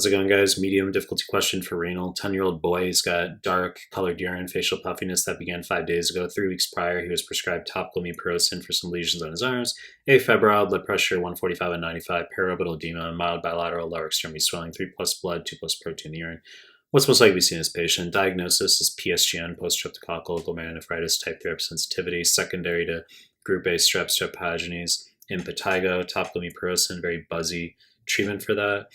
How's it going, guys? Medium difficulty question for renal. 10-year-old boy. He's got dark colored urine, facial puffiness that began 5 days ago. 3 weeks prior, he was prescribed topical mupirocin for some lesions on his arms. Afebrile, blood pressure 145 and 95, periorbital edema, mild bilateral lower extremity swelling, 3 plus blood, 2 plus protein in the urine. What's most likely to be seen in this patient? Diagnosis is PSGN, post-streptococcal glomerulonephritis type 3 hypersensitivity, secondary to group A strep pyogenes, impetigo, topical mupirocin, very buzzy treatment for that.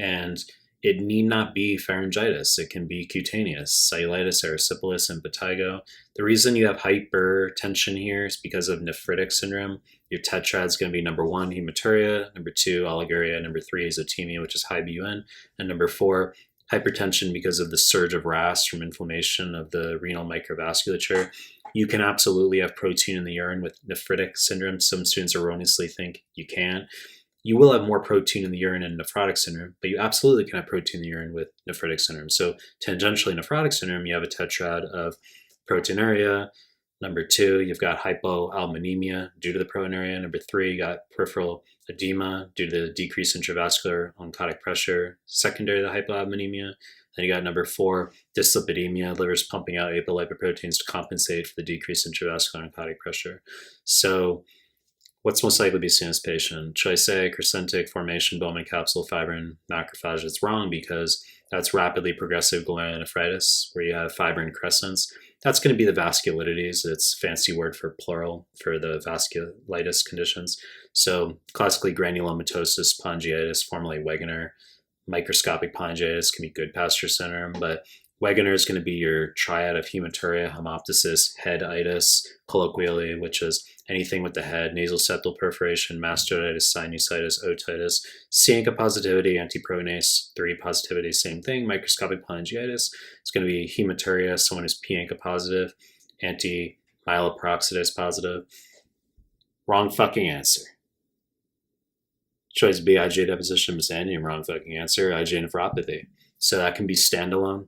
And it need not be pharyngitis. It can be cutaneous, cellulitis, erysipelas, impetigo. The reason you have hypertension here is because of nephritic syndrome. Your tetrad is going to be number 1, hematuria, number 2, oliguria, number 3, azotemia, which is high BUN, and number 4, hypertension because of the surge of RAS from inflammation of the renal microvasculature. You can absolutely have protein in the urine with nephritic syndrome. Some students erroneously think you can. You will have more protein in the urine in nephrotic syndrome, but you absolutely can have protein in the urine with nephritic syndrome. So tangentially nephrotic syndrome, you have a tetrad of proteinuria. Number 2, you've got hypoalbuminemia due to the proteinuria. Number 3, you got peripheral edema due to the decreased intravascular oncotic pressure, secondary to the hypoalbuminemia. Then you got number 4, dyslipidemia, liver's pumping out apolipoproteins to compensate for the decreased intravascular oncotic pressure. So what's most likely to be seen in this patient? Choice A, crescentic formation, Bowman capsule, fibrin, macrophage. It's wrong because that's rapidly progressive glomerulonephritis, where you have fibrin crescents. That's going to be the vasculitides. It's a fancy word for plural for the vasculitis conditions. So classically granulomatosis, polyangiitis, formerly Wegener. Microscopic polyangiitis can be Goodpasture syndrome, but Wegener is going to be your triad of hematuria, hemoptysis, headitis, colloquially, which is anything with the head, nasal septal perforation, mastocytitis, sinusitis, otitis, C-ANCA positivity, antiproteinase 3 positivity, same thing. Microscopic polyangiitis, it's going to be hematuria, someone who's P-ANCA positive, anti-myeloperoxidase positive. Wrong fucking answer. Choice B, IgA deposition, mesangium, wrong fucking answer. IgA nephropathy. So that can be standalone.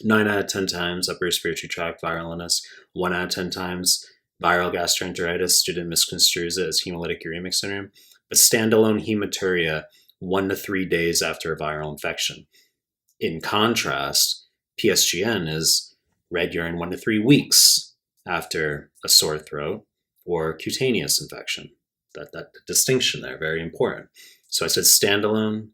9 out of 10 times upper respiratory tract viral illness. 1 out of 10 times viral gastroenteritis. Student misconstrues it as hemolytic uremic syndrome. But standalone hematuria 1 to 3 days after a viral infection. In contrast, PSGN is red urine 1 to 3 weeks after a sore throat or cutaneous infection. That distinction there, very important. So I said standalone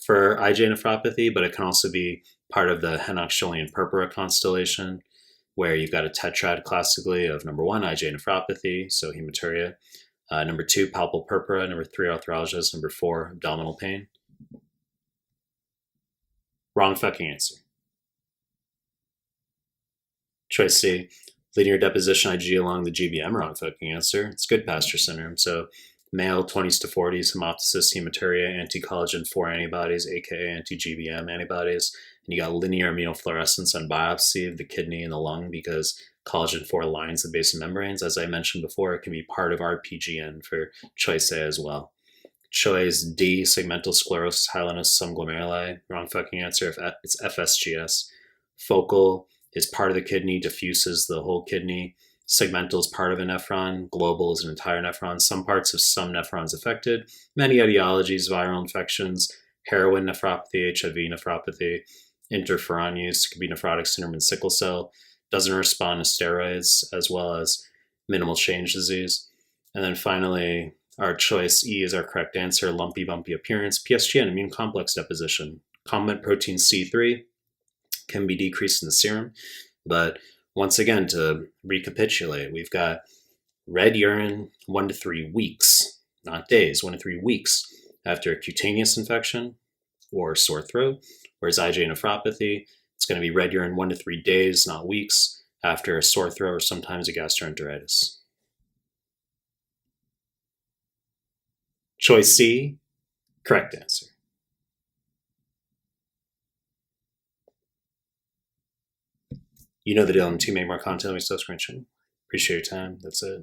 for IgA nephropathy, but it can also be part of the Henoch-Schullian purpura constellation, where you've got a tetrad classically of number 1, IgA nephropathy, so hematuria, number 2, palpal purpura, number 3, arthralgias, number 4, abdominal pain. Wrong fucking answer. Choice C, linear deposition IgG along the GBM, wrong fucking answer. It's Goodpasture syndrome. So male 20s to 40s, hemoptysis, hematuria, anti-collagen 4 antibodies, aka anti-GBM antibodies. And you got linear immunofluorescence on biopsy of the kidney and the lung because collagen 4 lines the basal membranes. As I mentioned before, it can be part of RPGN for choice A as well. Choice D, segmental sclerosis, hyalinus subglomeruli, wrong fucking answer. It's FSGS. Focal is part of the kidney, diffuses the whole kidney. Segmental is part of a nephron. Global is an entire nephron. Some parts of some nephrons affected. Many etiologies, viral infections, heroin nephropathy, HIV nephropathy, interferon use, could be nephrotic syndrome and sickle cell. Doesn't respond to steroids, as well as minimal change disease. And then finally, our choice E is our correct answer, lumpy, bumpy appearance. PSGN, immune complex deposition. Complement protein C3 can be decreased in the serum, but once again, to recapitulate, we've got red urine 1 to 3 weeks, not days, 1 to 3 weeks after a cutaneous infection or sore throat, whereas IgA nephropathy, it's going to be red urine 1 to 3 days, not weeks, after a sore throat or sometimes a gastroenteritis. Choice C, correct answer. You know the deal, and to make more content, we still screenshot. Appreciate your time. That's it.